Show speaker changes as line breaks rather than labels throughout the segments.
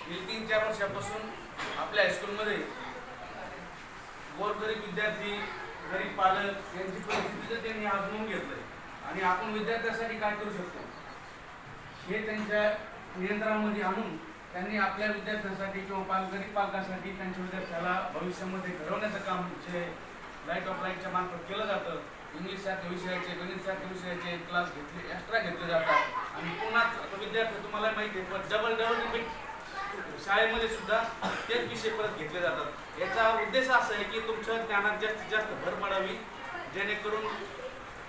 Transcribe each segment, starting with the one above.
गेली 3-4 वर्षापासून आपल्या हायस्कूलमध्ये गोरगरीब विद्यार्थी, गरीब पालक यांची परिस्थिती त्यांनी आजमावून घेतलंय आणि आपण विद्यार्थ्यांसाठी काय करू शकतो हे त्यांच्या नियंत्रणामध्ये आणून त्यांनी आपल्या विद्यार्थ्यांसाठी किंवा गरीब पालकांसाठी त्यांच्या विद्यार्थ्याला भविष्यामध्ये घडवण्याचं काम जे लाईट ऑफ लाईटच्या मार्फत केलं जातं. इंग्लिशसारख्या विषयाचे, गणितसारख्या विषयाचे क्लास एक्स्ट्रा घेतले जातात आणि पुन्हा विद्यार्थी तुम्हाला माहिती आहे डबल रिपीट शाळेमध्ये सुद्धा तेच विषय परत घेतले जातात. याचा उद्देश असा आहे की तुमच्या ज्ञानात जास्तीत जास्त भर पडावी, जेणेकरून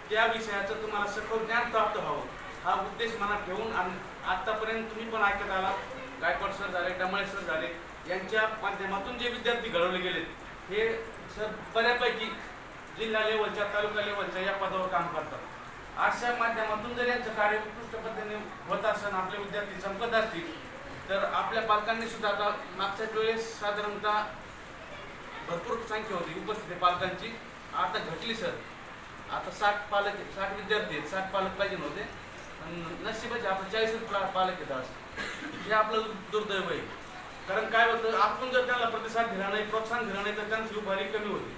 त्या विषयाचं तुम्हाला सखोल ज्ञान प्राप्त व्हावं हा उद्देश मनात ठेवून. आणि आत्तापर्यंत तुम्ही पण ऐकत आला, गायकवाड सर झाले, डमाळे सर झाले, यांच्या माध्यमातून जे विद्यार्थी घडवले गेलेत हे सर बऱ्यापैकी जिल्हा लेवलच्या, तालुका लेवलच्या या पदावर काम करतात. अशा माध्यमातून जर यांचं कार्य उत्कृष्ट पद्धतीने होत असताना आपले विद्यार्थी चमकत असतील तर आपल्या पालकांनी सुद्धा आता मागच्या वेळेस साधारणतः भरपूर संख्या होती उपस्थित पालकांची, आता घटली सर. आता 60 विद्यार्थी आहेत, 60 पालक पाहिजे नव्हते, नशिबाचे आपलं 40 पालक येतात. हे आपलं दुर्दैव आहे. कारण काय होतं, आपण जर त्याला प्रतिसाद दिला नाही, प्रोत्साहन दिलं नाही तर त्यांची उभारी कमी होती.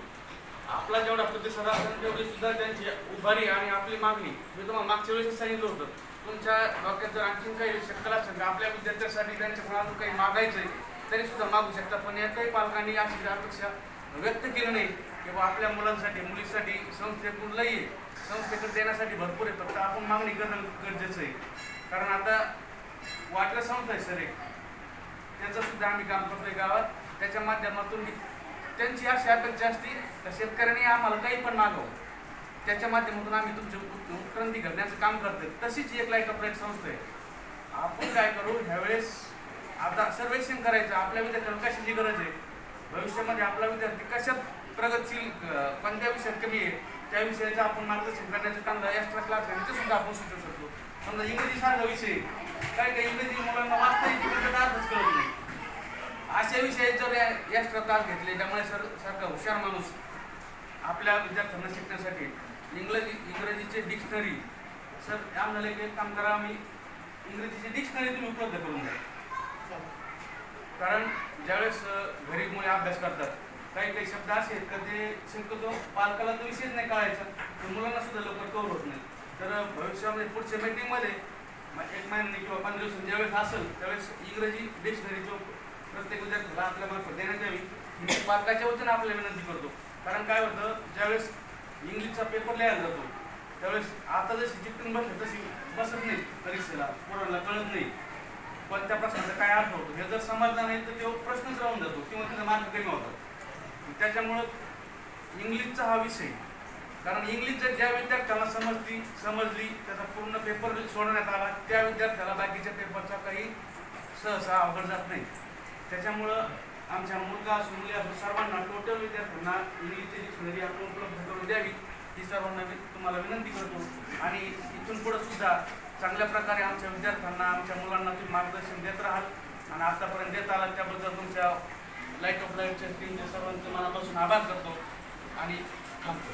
आपला जेवढा प्रतिसाद असेल तेवढी सुद्धा त्यांची उभारी आणि आपली मागणी, मी तुम्हाला मागच्या वेळेस सांगितलं होतं, तुमच्या डोक्यात जर आणखीन काही शक्यता असेल तर आपल्या विद्यार्थ्यांसाठी त्यांच्याकडून अजून काही मागायचं आहे तरी सुद्धा मागू शकता. पण या काही पालकांनी अशी अपेक्षा व्यक्त केली नाही की बा आपल्या मुलांसाठी, मुलीसाठी संस्थेकडून लई आहे, संस्थेकडे देण्यासाठी भरपूर आहे, फक्त आपण मागणी करणं गरजेचं आहे. कारण आता वाटलं संस्था आहे सर एक, त्याचं सुद्धा आम्ही काम करतोय गावात. त्याच्या माध्यमातून त्यांची अशी अपेक्षा असते तर शेतकऱ्यांनी आम्हाला काही पण मागावं, त्याच्या माध्यमातून आम्ही तुमची उत्क्रांती करण्याचं काम करतोय. तशीच एक लाईट ऑफ लाईट संस्था आहे. आपण काय करू ह्यावेळेस आता सर्वेक्षण करायचं आपल्या विद्यार्थ्यांना कशाची गरज आहे, भविष्यामध्ये आपला विद्यार्थी कशात प्रगतशील, कोणत्या विषयात कमी आहे त्या विषयाचं आपण मार्गदर्शन करण्याचं चांगलं एक्स्ट्रा क्लास घ्यायचं सुद्धा आपण सुचवू शकतो. समजा इंग्रजी सारखा विषय काय काय इंग्रजी मुलांना वाचता येईल अर्थच कळत नाही, अशा विषयात जर एक्स्ट्रा क्लास घेतले त्यामुळे सारखा हुशार माणूस आपल्या विद्यार्थ्यांना शिकण्यासाठी इंग्रजीचे डिक्शनरी सर आम्हाला एक काम करा, आम्ही इंग्रजीची डिक्शनरी तुम्ही उपलब्ध करून द्या. कारण ज्यावेळेस घरी मुले अभ्यास करतात काही शब्द असे आहेत का ते शक्यतो पालकाला तो विषयच नाही कळायचा, तर मुलांना सुद्धा लवकर कवर होत नाही. तर भविष्यामध्ये पुढच्या मीटिंगमध्ये 1 महिन्याने किंवा 15 दिवसांनी ज्यावेळेस असेल त्यावेळेस इंग्रजी डिक्शनरी जो प्रत्येक विद्यार्थ्याला आपल्या मार्फत देण्यात यावी मी पालकाच्या वतीने आपल्याला विनंती करतो. कारण काय होतं, ज्यावेळेस इंग्लिशचा पेपर लिहायला जातो त्यावेळेस आता जशी चिकटून बसले तशी बसत नाही परीक्षेला, पोरांना कळत नाही कोणत्या प्रश्नाचा काय अर्थ होतो. हे जर समजलं नाही तर तो प्रश्नच राहून जातो किंवा त्याचा मार्क कमी होतात. त्याच्यामुळं इंग्लिशचा हा विषय, कारण इंग्लिश ज्या विद्यार्थ्याला समजली त्याचा पूर्ण पेपर सोडवण्यात आला त्या विद्यार्थ्याला बाकीच्या पेपरचा काही सहसा अवघड जात नाही. त्याच्यामुळं आमच्या मुलगा असो मुली असो सर्वांना टोटल विद्यार्थ्यांना इंग्लिशची डिक्शनरी आपण उपलब्ध करून द्यावी ही सर्वांना तुम्हाला विनंती करतो. आणि इथून पुढं सुद्धा चांगल्या प्रकारे आमच्या विद्यार्थ्यांना, आमच्या मुलांना तुम्ही मार्गदर्शन देत राहाल आणि आतापर्यंत देत आलात त्याबद्दल तुमच्या लाईट ऑफ लाईटच्या टीमच्या सर्वांचे मनापासून आभार करतो आणि थांबतो.